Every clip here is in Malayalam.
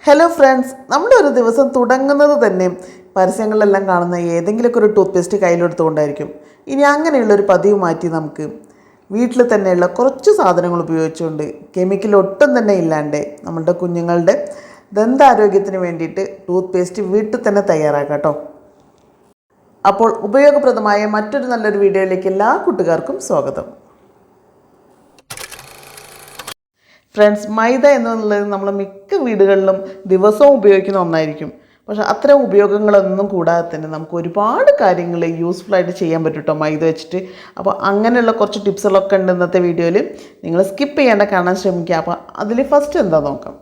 ഹലോ ഫ്രണ്ട്സ്, നമ്മുടെ ഒരു ദിവസം തുടങ്ങുന്നത് തന്നെ പരസ്യങ്ങളിലെല്ലാം കാണുന്ന ഏതെങ്കിലുമൊക്കെ ഒരു ടൂത്ത് പേസ്റ്റ് കയ്യിലെടുത്തുകൊണ്ടായിരിക്കും. ഇനി അങ്ങനെയുള്ളൊരു പതിവ് മാറ്റി നമുക്ക് വീട്ടിൽ തന്നെയുള്ള കുറച്ച് സാധനങ്ങൾ ഉപയോഗിച്ചുകൊണ്ട് കെമിക്കൽ ഒട്ടും തന്നെ ഇല്ലാണ്ട് നമ്മളുടെ കുഞ്ഞുങ്ങളുടെ ദന്താരോഗ്യത്തിന് വേണ്ടിയിട്ട് ടൂത്ത് പേസ്റ്റ് വീട്ടിൽ തന്നെ തയ്യാറാക്കാം കേട്ടോ. അപ്പോൾ ഉപയോഗപ്രദമായ മറ്റൊരു നല്ലൊരു വീഡിയോയിലേക്ക് എല്ലാ കൂട്ടുകാർക്കും സ്വാഗതം. ഫ്രണ്ട്സ്, മൈദ എന്നുള്ളത് നമ്മൾ മിക്ക വീടുകളിലും ദിവസവും ഉപയോഗിക്കുന്ന ഒന്നായിരിക്കും. പക്ഷേ അത്തരം ഉപയോഗങ്ങളൊന്നും കൂടാതെ തന്നെ നമുക്ക് ഒരുപാട് കാര്യങ്ങൾ യൂസ്ഫുള്ളായിട്ട് ചെയ്യാൻ പറ്റും കേട്ടോ മൈദ വെച്ചിട്ട്. അപ്പോൾ അങ്ങനെയുള്ള കുറച്ച് ടിപ്സുകളൊക്കെ ഉണ്ട് ഇന്നത്തെ വീഡിയോയിൽ. നിങ്ങൾ സ്കിപ്പ് ചെയ്യാണ്ട് കാണാൻ ശ്രമിക്കുക. അപ്പോൾ അതിൽ ഫസ്റ്റ് എന്താ നോക്കാം.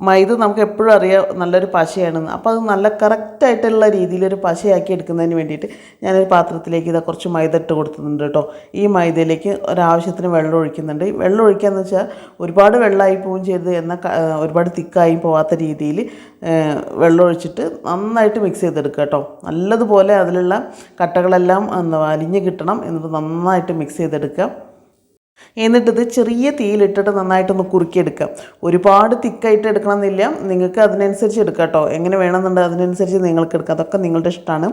മൈദ നമുക്ക് എപ്പോഴും അറിയാം നല്ലൊരു പശയാണെന്ന്. അപ്പോൾ അത് നല്ല കറക്റ്റായിട്ടുള്ള രീതിയിലൊരു പശയാക്കി എടുക്കുന്നതിന് വേണ്ടിയിട്ട് ഞാനൊരു പാത്രത്തിലേക്ക് ഇതാ കുറച്ച് മൈദ ഇട്ട് കൊടുക്കുന്നുണ്ട് കേട്ടോ. ഈ മൈദയിലേക്ക് ഒരാവശ്യത്തിന് വെള്ളം ഒഴിക്കുന്നുണ്ട്. വെള്ളം ഒഴിക്കുകയെന്ന് വെച്ചാൽ ഒരുപാട് വെള്ളമായി പോവുകയും ചെയ്ത് എന്നാൽ ഒരുപാട് തിക്കായി പോവാത്ത രീതിയിൽ വെള്ളം ഒഴിച്ചിട്ട് നന്നായിട്ട് മിക്സ് ചെയ്തെടുക്കുക കേട്ടോ. നല്ലതുപോലെ അതിലുള്ള കട്ടകളെല്ലാം അലിഞ്ഞ് കിട്ടണം. എന്നിട്ട് നന്നായിട്ട് മിക്സ് ചെയ്തെടുക്കുക. എന്നിട്ടിത് ചെറിയ തീയിലിട്ടിട്ട് നന്നായിട്ടൊന്ന് കുറുക്കിയെടുക്കാം. ഒരുപാട് തിക്കായിട്ട് എടുക്കണമെന്നില്ല, നിങ്ങൾക്ക് അതിനനുസരിച്ച് എടുക്കാം കേട്ടോ. എങ്ങനെ വേണമെന്നുണ്ടെങ്കിൽ അതിനനുസരിച്ച് നിങ്ങൾക്ക് എടുക്കാം, അതൊക്കെ നിങ്ങളുടെ ഇഷ്ടമാണ്.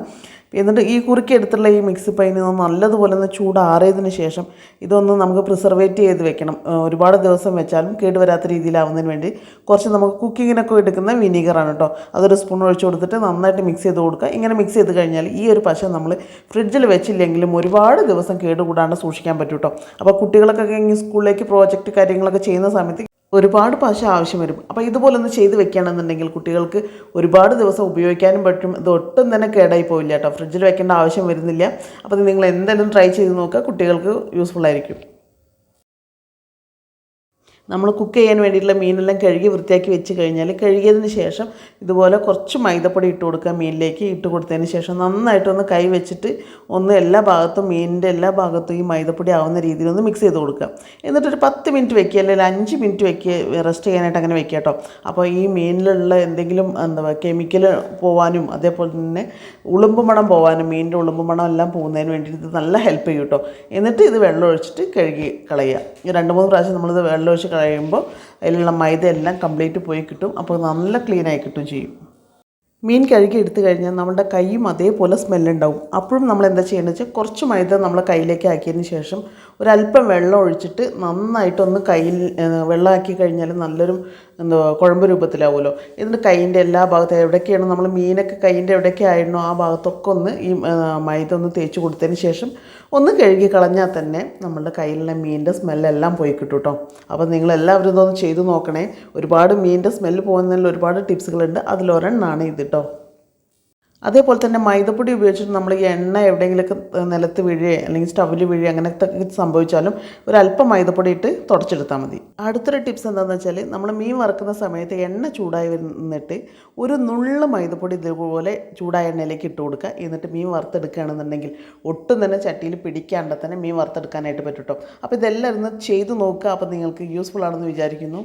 എന്നിട്ട് ഈ കുറുക്കിയെടുത്തുള്ള ഈ മിക്സി പൈന് നല്ലതുപോലെ ഒന്ന് ചൂടാറിയതിന് ശേഷം ഇതൊന്ന് നമുക്ക് പ്രിസർവേറ്റ് ചെയ്ത് വെക്കണം. ഒരുപാട് ദിവസം വെച്ചാലും കേടുവരാത്ത രീതിയിലാവുന്നതിന് വേണ്ടി കുറച്ച് നമുക്ക് കുക്കിങ്ങിനൊക്കെ എടുക്കുന്ന വിനീഗറാണ് കേട്ടോ. അതൊരു സ്പൂൺ ഒഴിച്ച് കൊടുത്തിട്ട് നന്നായിട്ട് മിക്സ് ചെയ്ത് കൊടുക്കുക. ഇങ്ങനെ മിക്സ് ചെയ്ത് കഴിഞ്ഞാൽ ഈ ഒരു പശ നമ്മൾ ഫ്രിഡ്ജിൽ വെച്ചില്ലെങ്കിലും ഒരുപാട് ദിവസം കേടുകൂടാണ്ട് സൂക്ഷിക്കാൻ പറ്റും കേട്ടോ. അപ്പോൾ കുട്ടികളൊക്കെ ഇങ്ങനെ സ്കൂളിലേക്ക് പ്രോജക്റ്റ് കാര്യങ്ങളൊക്കെ ചെയ്യുന്ന സമയത്ത് ഒരുപാട് പശ ആവശ്യം വരും. അപ്പോൾ ഇതുപോലൊന്ന് ചെയ്ത് വെക്കുകയാണെന്നുണ്ടെങ്കിൽ കുട്ടികൾക്ക് ഒരുപാട് ദിവസം ഉപയോഗിക്കാനും പറ്റും. ഇത് ഒട്ടും തന്നെ കേടായി പോവില്ല കേട്ടോ. ഫ്രിഡ്ജിൽ വെക്കേണ്ട ആവശ്യം വരുന്നില്ല. അപ്പോൾ നിങ്ങൾ എന്തായാലും ട്രൈ ചെയ്ത് നോക്കുക, കുട്ടികൾക്ക് യൂസ്ഫുള്ളായിരിക്കും. നമ്മൾ കുക്ക് ചെയ്യാൻ വേണ്ടിയിട്ടുള്ള മീനെല്ലാം കഴുകി വൃത്തിയാക്കി വെച്ച് കഴിഞ്ഞാൽ കഴുകിയതിന് ശേഷം ഇതുപോലെ കുറച്ച് മൈദപ്പൊടി ഇട്ട് കൊടുക്കുക. മീനിലേക്ക് ഇട്ട് കൊടുത്തതിന് ശേഷം നന്നായിട്ടൊന്ന് കൈ വെച്ചിട്ട് ഒന്ന് എല്ലാ ഭാഗത്തും മീനിൻ്റെ എല്ലാ ഭാഗത്തും ഈ മൈദപ്പൊടി ആവുന്ന രീതിയിലൊന്ന് മിക്സ് ചെയ്ത് കൊടുക്കുക. എന്നിട്ടൊരു 10 മിനിറ്റ് വെക്കുക, അല്ലെങ്കിൽ 5 മിനിറ്റ് വെക്കുക, റെസ്റ്റ് ചെയ്യാനായിട്ട് അങ്ങനെ വെക്കുക കേട്ടോ. അപ്പോൾ ഈ മീനിലുള്ള എന്തെങ്കിലും കെമിക്കൽ പോവാനും അതേപോലെ തന്നെ ഉളുമ്പ് മണം പോവാനും മീനിൻ്റെ ഉളുമ്പ് മണം എല്ലാം പോകുന്നതിന് വേണ്ടിയിട്ട് ഇത് നല്ല ഹെൽപ്പ് ചെയ്യും കേട്ടോ. എന്നിട്ട് ഇത് വെള്ളം ഒഴിച്ചിട്ട് കഴുകി കളയുക. 2-3 പ്രാവശ്യം നമ്മളിത് വെള്ളം ഒഴിച്ച് കഴിയുമ്പോൾ അതിലുള്ള മൈദ എല്ലാം കംപ്ലീറ്റ് പോയി കിട്ടും. അപ്പോൾ നല്ല ക്ലീനായി കിട്ടും ചെയ്യും. മീൻ കഴുകി എടുത്തു കഴിഞ്ഞാൽ നമ്മുടെ കൈയും അതേപോലെ സ്മെല്ലുണ്ടാവും. അപ്പോഴും നമ്മൾ എന്താ ചെയ്യേണ്ടത് വെച്ചാൽ കുറച്ച് മൈദ നമ്മളെ കയ്യിലേക്ക് ആക്കിയതിന് ശേഷം ഒരല്പം വെള്ളം ഒഴിച്ചിട്ട് നന്നായിട്ടൊന്ന് കയ്യിൽ വെള്ളമാക്കി കഴിഞ്ഞാൽ നല്ലൊരു കുഴമ്പ് രൂപത്തിലാവുമല്ലോ. എന്നിട്ട് കൈയിൻ്റെ എല്ലാ ഭാഗത്തും എവിടേക്കാണ് നമ്മൾ മീനൊക്കെ കൈയിൻ്റെ എവിടേക്ക് ആയിരുന്നോ ആ ഭാഗത്തൊക്കെ ഒന്ന് ഈ മൈദ ഒന്ന് തേച്ച് കൊടുത്തതിന് ശേഷം ഒന്ന് കഴുകി കളഞ്ഞാൽ തന്നെ നമ്മളുടെ കയ്യിലുള്ള മീനിൻ്റെ സ്മെല്ലെല്ലാം പോയി കിട്ടും കേട്ടോ. അപ്പോൾ നിങ്ങളെല്ലാവരും ഇതൊന്ന് ചെയ്ത് നോക്കണേ. ഒരുപാട് മീനിൻ്റെ സ്മെല്ല് പോകുന്നതിൽ ഒരുപാട് ടിപ്സുകളുണ്ട്. അതിലൊരെണ്ണമാണ് ഇത് കേട്ടോ. അതേപോലെ തന്നെ മൈദപ്പൊടി ഉപയോഗിച്ചിട്ട് നമ്മൾ ഈ എണ്ണ എവിടെയെങ്കിലുമൊക്കെ നിലത്ത് വീഴുകയോ അല്ലെങ്കിൽ സ്റ്റവിൽ വീഴുകയോ അങ്ങനത്തെ സംഭവിച്ചാലും ഒരല്പം മൈദപ്പൊടി ഇട്ട് തുടച്ചെടുത്താൽ മതി. അടുത്തൊരു ടിപ്സ് എന്താണെന്ന് വെച്ചാൽ നമ്മൾ മീൻ വറുക്കുന്ന സമയത്ത് എണ്ണ ചൂടായി വന്നിട്ട് ഒരു നുള്ള് മൈദപ്പൊടി ഇതുപോലെ ചൂടായ എണ്ണയിലേക്ക് ഇട്ട് കൊടുക്കുക. എന്നിട്ട് മീൻ വറുത്തെടുക്കുകയാണെന്നുണ്ടെങ്കിൽ ഒട്ടും തന്നെ ചട്ടിയിൽ പിടിക്കാണ്ട് തന്നെ മീൻ വറുത്തെടുക്കാനായിട്ട് പറ്റും കേട്ടോ. അപ്പോൾ ഇതെല്ലാം ഒന്ന് ചെയ്ത് നോക്കുക. അപ്പോൾ നിങ്ങൾക്ക് യൂസ്ഫുൾ ആണെന്ന് വിചാരിക്കുന്നു.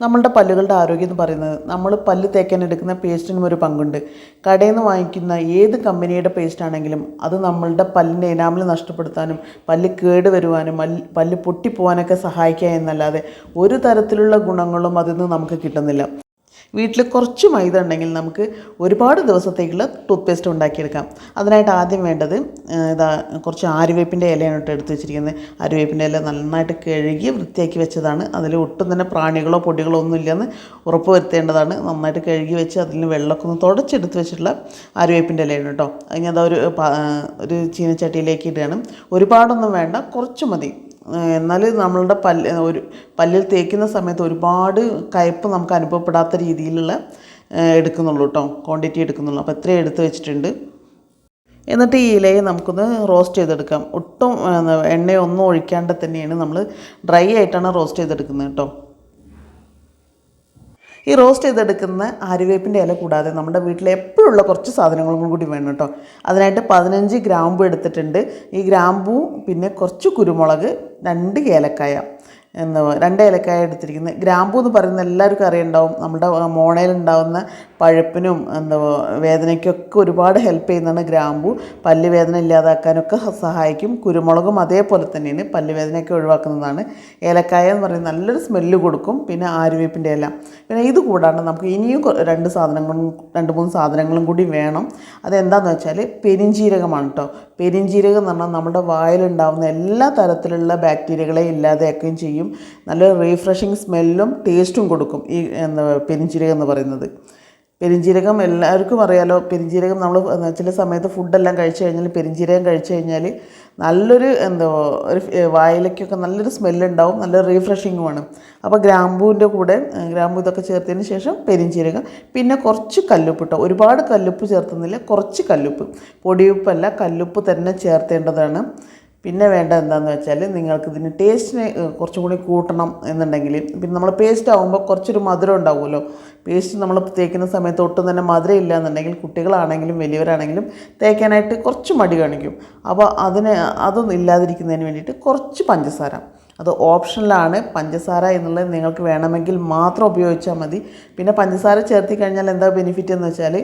നമ്മളുടെ പല്ലുകളുടെ ആരോഗ്യം എന്ന് പറയുന്നത് നമ്മൾ പല്ല് തേക്കാൻ എടുക്കുന്ന പേസ്റ്റിനും ഒരു പങ്കുണ്ട്. കടയിൽ നിന്ന് വാങ്ങിക്കുന്ന ഏത് കമ്പനിയുടെ പേസ്റ്റ് ആണെങ്കിലും അത് നമ്മളുടെ പല്ലിൻ്റെ എനാമൽ നഷ്ടപ്പെടുത്താനും പല്ല് കേട് വരുവാനും പല്ല് പൊട്ടിപ്പോവാനൊക്കെ സഹായിക്കുക എന്നല്ലാതെ ഒരു തരത്തിലുള്ള ഗുണങ്ങളും അതിൽ നിന്ന് നമുക്ക് കിട്ടുന്നില്ല. വീട്ടിൽ കുറച്ച് മൈദ ഉണ്ടെങ്കിൽ നമുക്ക് ഒരുപാട് ദിവസത്തേക്കുള്ള ടൂത്ത് പേസ്റ്റ് ഉണ്ടാക്കിയെടുക്കാം. അതിനായിട്ട് ആദ്യം വേണ്ടത് കുറച്ച് ആര്യവേപ്പിൻ്റെ ഇലയാണ് എടുത്ത് വെച്ചിരിക്കുന്നത്. ആര്യവേപ്പിൻ്റെ ഇല നന്നായിട്ട് കഴുകി വൃത്തിയാക്കി വെച്ചതാണ്. അതിൽ ഒട്ടും തന്നെ പ്രാണികളോ പൊടികളോ ഒന്നും ഇല്ലെന്ന് ഉറപ്പ് വരുത്തേണ്ടതാണ്. നന്നായിട്ട് കഴുകി വെച്ച് അതിൽ വെള്ളമൊക്കെ ഒന്ന് തുടച്ചെടുത്ത് വെച്ചിട്ടുള്ള ആര്യവേപ്പിൻ്റെ ഇലയാണ് കേട്ടോ. അതിന് ഒരു ചീനച്ചട്ടിയിലേക്ക് ഇടുകയാണ്. ഒരുപാടൊന്നും വേണ്ട, കുറച്ച് മതി. എന്നാൽ നമ്മളുടെ പല്ലിൽ തേക്കുന്ന സമയത്ത് ഒരുപാട് കയ്പ്പ് നമുക്ക് അനുഭവപ്പെടാത്ത രീതിയിലുള്ള എടുക്കുന്നുള്ളൂ കേട്ടോ, ക്വാണ്ടിറ്റി എടുക്കുന്നുള്ളൂ. അപ്പോൾ ഇത്രയും എടുത്ത് വെച്ചിട്ടുണ്ട്. എന്നിട്ട് ഈ ഇലയെ നമുക്കൊന്ന് റോസ്റ്റ് ചെയ്തെടുക്കാം. ഒട്ടും എണ്ണയൊന്നും ഒഴിക്കാണ്ട് തന്നെയാണ് നമ്മൾ ഡ്രൈ ആയിട്ടാണ് റോസ്റ്റ് ചെയ്തെടുക്കുന്നത് കേട്ടോ. ഈ റോസ്റ്റ് ചെയ്തെടുക്കുന്ന ആര്യവേപ്പിൻ്റെ ഇല കൂടാതെ നമ്മുടെ വീട്ടിൽ എപ്പോഴുള്ള കുറച്ച് സാധനങ്ങളും കൂടി വേണം കേട്ടോ. അതിനായിട്ട് 15 ഗ്രാമ്പു എടുത്തിട്ടുണ്ട്. ഈ ഗ്രാമ്പു പിന്നെ കുറച്ച് കുരുമുളക്, 2 ഏലക്കായ, 2 ഏലക്കായ എടുത്തിരിക്കുന്നത്. ഗ്രാമ്പൂ എന്ന് പറയുന്നത് എല്ലാവർക്കും അറിയുണ്ടാവും, നമ്മുടെ മോണയിലുണ്ടാകുന്ന പഴുപ്പിനും വേദനയ്ക്കൊക്കെ ഒരുപാട് ഹെൽപ്പ് ചെയ്യുന്നതാണ് ഗ്രാമ്പൂ. പല്ല് വേദന ഇല്ലാതാക്കാനൊക്കെ സഹായിക്കും. കുരുമുളകും അതേപോലെ തന്നെയാണ്, പല്ല് വേദനയൊക്കെ ഒഴിവാക്കുന്നതാണ്. ഏലക്കായ എന്ന് പറയുന്നത് നല്ലൊരു സ്മെല്ല് കൊടുക്കും. പിന്നെ ആര്യവേപ്പിൻ്റെ ഇല. പിന്നെ ഇത് കൂടാണ്ട് നമുക്ക് ഇനിയും 2-3 സാധനങ്ങളും കൂടി വേണം. അതെന്താണെന്ന് വെച്ചാൽ പെരിഞ്ജീരകമാണ് കേട്ടോ. പെരിഞ്ജീരകം എന്ന് പറഞ്ഞാൽ നമ്മുടെ വായിലുണ്ടാകുന്ന എല്ലാ തരത്തിലുള്ള ബാക്ടീരിയകളെ ഇല്ലാതെയാക്കുകയും ചെയ്യും. നല്ല റീഫ്രഷിങ് സ്മെല്ലും ടേസ്റ്റും കൊടുക്കും ഈ പെരിഞ്ജീരകം എന്ന് പറയുന്നത്. പെരിഞ്ജീരകം എല്ലാവർക്കും അറിയാലോ. പെരിഞ്ജീരകം നമ്മൾ ചില സമയത്ത് ഫുഡെല്ലാം കഴിച്ചു കഴിഞ്ഞാൽ പെരിഞ്ജീരകം കഴിച്ചു കഴിഞ്ഞാൽ നല്ലൊരു ഒരു വായിലേക്കൊക്കെ നല്ലൊരു സ്മെല്ലുണ്ടാവും, നല്ല റീഫ്രഷിങ്ങുമാണ്. അപ്പോൾ ഗ്രാമ്പൂവിൻ്റെ കൂടെ ഗ്രാമ്പൂ ഇതൊക്കെ ചേർത്തതിന് ശേഷം പെരിഞ്ജീരകം, പിന്നെ കുറച്ച് കല്ലുപ്പ് കേട്ടോ. ഒരുപാട് കല്ലുപ്പ് ചേർത്തുന്നില്ല, കുറച്ച് കല്ലുപ്പ്. പൊടിയുപ്പല്ല, കല്ലുപ്പ് തന്നെ ചേർത്തേണ്ടതാണ്. പിന്നെ വേണ്ട എന്താണെന്ന് വെച്ചാൽ നിങ്ങൾക്കിതിന് ടേസ്റ്റിന് കുറച്ചും കൂടി കൂട്ടണം എന്നുണ്ടെങ്കിൽ, പിന്നെ നമ്മൾ പേസ്റ്റ് ആകുമ്പോൾ കുറച്ചൊരു മധുരം ഉണ്ടാവുമല്ലോ. പേസ്റ്റ് നമ്മൾ തേക്കുന്ന സമയത്ത് ഒട്ടും തന്നെ മധുരം ഇല്ല എന്നുണ്ടെങ്കിൽ കുട്ടികളാണെങ്കിലും വലിയവരാണെങ്കിലും തേക്കാനായിട്ട് കുറച്ച് മടി കാണിക്കും. അപ്പോൾ അതൊന്നും ഇല്ലാതിരിക്കുന്നതിന് വേണ്ടിയിട്ട് കുറച്ച് പഞ്ചസാര, അത് ഓപ്ഷണലാണ്. പഞ്ചസാര എന്നുള്ളത് നിങ്ങൾക്ക് വേണമെങ്കിൽ മാത്രം ഉപയോഗിച്ചാൽ മതി. പിന്നെ പഞ്ചസാര ചേർത്തി കഴിഞ്ഞാൽ എന്താ ബെനിഫിറ്റ് എന്ന് വെച്ചാൽ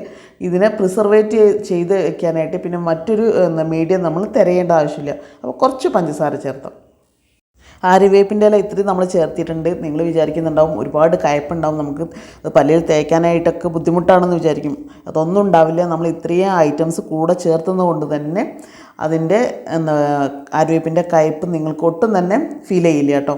ഇതിനെ പ്രിസർവേറ്റ് ചെയ്ത് വെക്കാനായിട്ട് പിന്നെ മറ്റൊരു മീഡിയം നമ്മൾ തിരയേണ്ട ആവശ്യമില്ല. അപ്പോൾ കുറച്ച് പഞ്ചസാര ചേർത്താം. ആര്യവേപ്പിൻ്റെ ഇല ഇത്രയും നമ്മൾ ചേർത്തിട്ടുണ്ട്. നിങ്ങൾ വിചാരിക്കുന്നുണ്ടാവും ഒരുപാട് കയ്പ്പുണ്ടാവും, നമുക്ക് പല്ലിൽ തേക്കാനായിട്ടൊക്കെ ബുദ്ധിമുട്ടാണെന്ന് വിചാരിക്കും. അതൊന്നും ഉണ്ടാവില്ല. നമ്മൾ ഇത്രയും ഐറ്റംസ് കൂടെ ചേർത്തുന്നത് കൊണ്ട് തന്നെ അതിൻ്റെ ആര്യവേപ്പിൻ്റെ കയ്പ്പ് നിങ്ങൾക്ക് ഒട്ടും തന്നെ ഫീൽ ചെയ്യില്ല കേട്ടോ.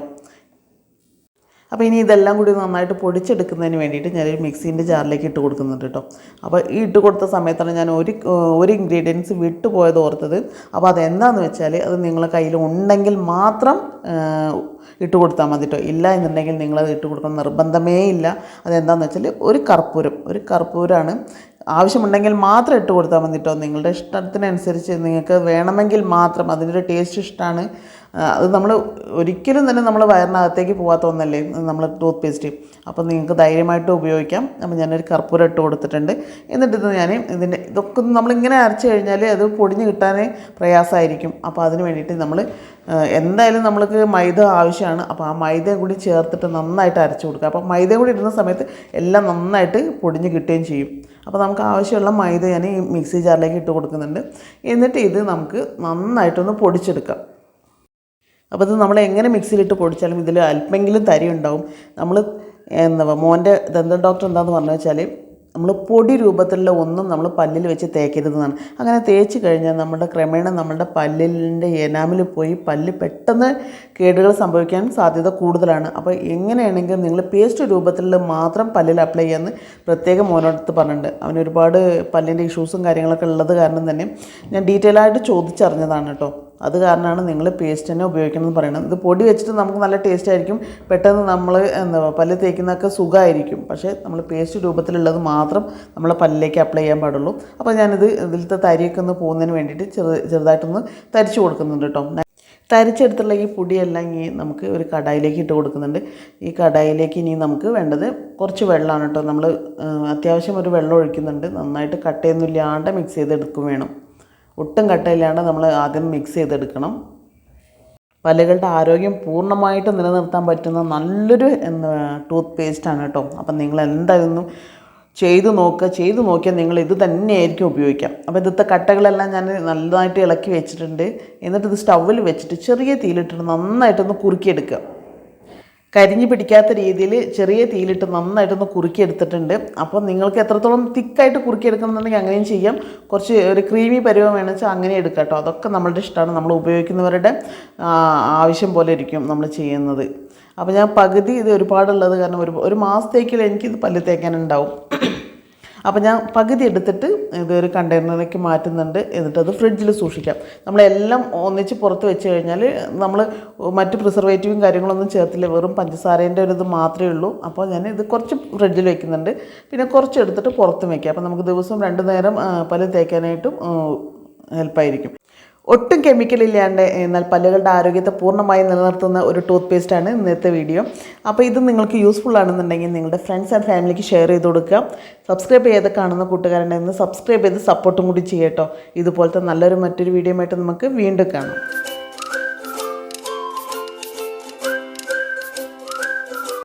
അപ്പോൾ ഇനി ഇതെല്ലാം കൂടി നന്നായിട്ട് പൊടിച്ചെടുക്കുന്നതിന് വേണ്ടിയിട്ട് ഞാനൊരു മിക്സീൻ്റെ ജാറിലേക്ക് ഇട്ട് കൊടുക്കുന്നുണ്ട് കേട്ടോ. അപ്പോൾ ഈ ഇട്ട് കൊടുത്ത സമയത്താണ് ഞാൻ ഒരു ഇൻഗ്രീഡിയൻസ് വിട്ടുപോയത് ഓർത്തത്. അപ്പോൾ അതെന്താണെന്ന് വെച്ചാൽ അത് നിങ്ങളുടെ കയ്യിൽ ഉണ്ടെങ്കിൽ മാത്രം ഇട്ട് കൊടുത്താൽ മതി കേട്ടോ. ഇല്ല എന്നുണ്ടെങ്കിൽ നിങ്ങളത് ഇട്ട് കൊടുക്കണം നിർബന്ധമേ ഇല്ല. അതെന്താണെന്ന് വെച്ചാൽ ഒരു കർപ്പൂരമാണ്. ആവശ്യമുണ്ടെങ്കിൽ മാത്രം ഇട്ട് കൊടുത്താൽ മതി കേട്ടോ. നിങ്ങളുടെ ഇഷ്ടത്തിനനുസരിച്ച് നിങ്ങൾക്ക് വേണമെങ്കിൽ മാത്രം. അതിൻ്റെ ടേസ്റ്റ് ഇഷ്ടമാണ്. അത് നമ്മൾ ഒരിക്കലും തന്നെ നമ്മൾ വയറിനകത്തേക്ക് പോകാത്ത ഒന്നല്ലേ നമ്മൾ ടൂത്ത് പേസ്റ്റ്. അപ്പോൾ നിങ്ങൾക്ക് ധൈര്യമായിട്ട് ഉപയോഗിക്കാം. അപ്പോൾ ഞാനൊരു കർപ്പൂരം ഇട്ട് കൊടുത്തിട്ടുണ്ട്. എന്നിട്ട് ഞാൻ ഇതൊക്കെ നമ്മളിങ്ങനെ അരച്ച് കഴിഞ്ഞാൽ അത് പൊടിഞ്ഞ് കിട്ടാൻ പ്രയാസമായിരിക്കും. അപ്പോൾ അതിന് വേണ്ടിയിട്ട് നമ്മൾ എന്തായാലും നമ്മൾക്ക് മൈദ ആവശ്യമാണ്. അപ്പോൾ ആ മൈദയും കൂടി ചേർത്തിട്ട് നന്നായിട്ട് അരച്ച് കൊടുക്കുക. അപ്പോൾ മൈദ കൂടി ഇടുന്ന സമയത്ത് എല്ലാം നന്നായിട്ട് പൊടിഞ്ഞ് കിട്ടുകയും ചെയ്യും. അപ്പോൾ നമുക്ക് ആവശ്യമുള്ള മൈദ ഞാൻ ഈ മിക്സി ജാറിലേക്ക് ഇട്ട് കൊടുക്കുന്നുണ്ട്. എന്നിട്ട് ഇത് നമുക്ക് നന്നായിട്ടൊന്ന് പൊടിച്ചെടുക്കാം. അപ്പോൾ ഇത് നമ്മൾ എങ്ങനെ മിക്സിയിലിട്ട് പൊടിച്ചാലും ഇതിൽ അല്പമെങ്കിലും തരി ഉണ്ടാവും. നമ്മൾ മോൻ്റെ ദന്തൽ ഡോക്ടർ എന്താണെന്ന് പറഞ്ഞു വെച്ചാൽ നമ്മൾ പൊടി രൂപത്തിലുള്ള ഒന്നും നമ്മൾ പല്ലിൽ വെച്ച് തേക്കരുതെന്നാണ്. അങ്ങനെ തേച്ച് കഴിഞ്ഞാൽ ക്രമേണ നമ്മുടെ പല്ലിൻ്റെ എനാമിൽ പോയി പല്ല് പെട്ടെന്ന് കേടുകൾ സംഭവിക്കാൻ സാധ്യത കൂടുതലാണ്. അപ്പോൾ എങ്ങനെയാണെങ്കിലും നിങ്ങൾ പേസ്റ്റ് രൂപത്തിൽ മാത്രം പല്ലിൽ അപ്ലൈ ചെയ്യാമെന്ന് പ്രത്യേകം മോനോടത്ത് പറഞ്ഞിട്ടുണ്ട്. അവന് ഒരുപാട് പല്ലിൻ്റെ ഇഷ്യൂസും കാര്യങ്ങളൊക്കെ ഉള്ളത് കാരണം തന്നെ ഞാൻ ഡീറ്റെയിൽ ആയിട്ട് ചോദിച്ചറിഞ്ഞതാണ് കേട്ടോ. അത് കാരണമാണ് നിങ്ങൾ പേസ്റ്റ് തന്നെ ഉപയോഗിക്കണമെന്ന് പറയുന്നത്. ഇത് പൊടി വെച്ചിട്ട് നമുക്ക് നല്ല ടേസ്റ്റ് ആയിരിക്കും, പെട്ടെന്ന് നമ്മൾ പല്ല് തേക്കുന്നതൊക്കെ സുഖമായിരിക്കും. പക്ഷേ നമ്മൾ പേസ്റ്റ് രൂപത്തിലുള്ളത് മാത്രം നമ്മൾ പല്ലിലേക്ക് അപ്ലൈ ചെയ്യാൻ പാടുള്ളൂ. അപ്പോൾ ഇതിലത്തെ തരിയൊക്കെ ഒന്ന് പോകുന്നതിന് വേണ്ടിയിട്ട് ചെറുതായിട്ടൊന്ന് തരിച്ച് കൊടുക്കുന്നുണ്ട് കേട്ടോ. തരിച്ചെടുത്തുള്ള ഈ പൊടിയെല്ലാം നമുക്ക് ഒരു കടായിലേക്ക് ഇട്ട് കൊടുക്കുന്നുണ്ട്. ഈ കടായിലേക്ക് ഇനി നമുക്ക് വേണ്ടത് കുറച്ച് വെള്ളമാണ് കേട്ടോ. നമ്മൾ അത്യാവശ്യം ഒരു വെള്ളം ഒഴിക്കുന്നുണ്ട്. നന്നായിട്ട് കട്ടയൊന്നും ഇല്ലാണ്ട് മിക്സ് ചെയ്തെടുക്കും വേണം. ഒട്ടും കട്ടയില്ലാണ്ട് നമ്മൾ ആദ്യം മിക്സ് ചെയ്തെടുക്കണം. പല്ലുകളുടെ ആരോഗ്യം പൂർണ്ണമായിട്ട് നിലനിർത്താൻ പറ്റുന്ന നല്ലൊരു ടൂത്ത് പേസ്റ്റാണ് കേട്ടോ. അപ്പം നിങ്ങൾ എന്തായാലും ചെയ്തു നോക്കിയാൽ നിങ്ങൾ ഇത് തന്നെയായിരിക്കും ഉപയോഗിക്കാം. അപ്പോൾ ഇതിലത്തെ കട്ടകളെല്ലാം ഞാൻ നല്ലതായിട്ട് ഇളക്കി വെച്ചിട്ടുണ്ട്. എന്നിട്ട് ഇത് സ്റ്റൗവിൽ വെച്ചിട്ട് ചെറിയ തീയിലിട്ടിട്ട് നന്നായിട്ടൊന്ന് കുറുക്കിയെടുക്കുക. കരിഞ്ഞ് പിടിക്കാത്ത രീതിയിൽ ചെറിയ തീയിലിട്ട് നന്നായിട്ടൊന്ന് കുറുക്കിയെടുത്തിട്ടുണ്ട്. അപ്പോൾ നിങ്ങൾക്ക് എത്രത്തോളം തിക്കായിട്ട് കുറുക്കിയെടുക്കണമെന്നുണ്ടെങ്കിൽ അങ്ങനെയും ചെയ്യാം. കുറച്ച് ഒരു ക്രീമി പരുവം വേണമെന്ന് വെച്ചാൽ അങ്ങനെ എടുക്കാം കേട്ടോ. അതൊക്കെ നമ്മളുടെ ഇഷ്ടമാണ്. നമ്മൾ ഉപയോഗിക്കുന്നവരുടെ ആവശ്യം പോലെ ഇരിക്കും നമ്മൾ ചെയ്യുന്നത്. അപ്പോൾ ഞാൻ പകുതി ഇത് ഒരുപാടുള്ളത് കാരണം ഒരു മാസത്തേക്കിൽ എനിക്കിത് പല്ല് തേക്കാനുണ്ടാവും. അപ്പോൾ ഞാൻ പകുതി എടുത്തിട്ട് ഇതൊരു കണ്ടെയ്നറിലേക്ക് മാറ്റുന്നുണ്ട്. എന്നിട്ടത് ഫ്രിഡ്ജിൽ സൂക്ഷിക്കാം. നമ്മളെല്ലാം ഒന്നിച്ച് പുറത്ത് വെച്ച് കഴിഞ്ഞാൽ നമ്മൾ മറ്റ് പ്രിസർവേറ്റീവും കാര്യങ്ങളൊന്നും ചേർത്തില്ല, വെറും പഞ്ചസാരേൻ്റെ ഒരു ഇത് മാത്രമേ ഉള്ളൂ. അപ്പോൾ ഞാൻ ഇത് കുറച്ച് ഫ്രിഡ്ജിൽ വെക്കുന്നുണ്ട്. പിന്നെ കുറച്ച് എടുത്തിട്ട് പുറത്തും വയ്ക്കാം. അപ്പോൾ നമുക്ക് ദിവസം 2 നേരം പല്ല് തേക്കാനായിട്ടും ഹെൽപ്പായിരിക്കും. ഒട്ടും കെമിക്കലില്ലാണ്ട് എന്നാൽ പല്ലുകളുടെ ആരോഗ്യത്തെ പൂർണ്ണമായി നിലനിർത്തുന്ന ഒരു ടൂത്ത് പേസ്റ്റാണ് ഇന്നത്തെ വീഡിയോ. അപ്പോൾ ഇത് നിങ്ങൾക്ക് യൂസ്ഫുൾ ആണെന്നുണ്ടെങ്കിൽ നിങ്ങളുടെ ഫ്രണ്ട്സ് ആൻഡ് ഫാമിലിക്ക് ഷെയർ ചെയ്ത് കൊടുക്കുക. സബ്സ്ക്രൈബ് ചെയ്ത് കാണുന്ന കൂട്ടുകാരുണ്ടെങ്കിൽ സബ്സ്ക്രൈബ് ചെയ്ത് സപ്പോർട്ടും കൂടി ചെയ്യട്ടോ. ഇതുപോലത്തെ മറ്റൊരു വീഡിയോ ആയിട്ട് നമുക്ക് വീണ്ടും കാണാം.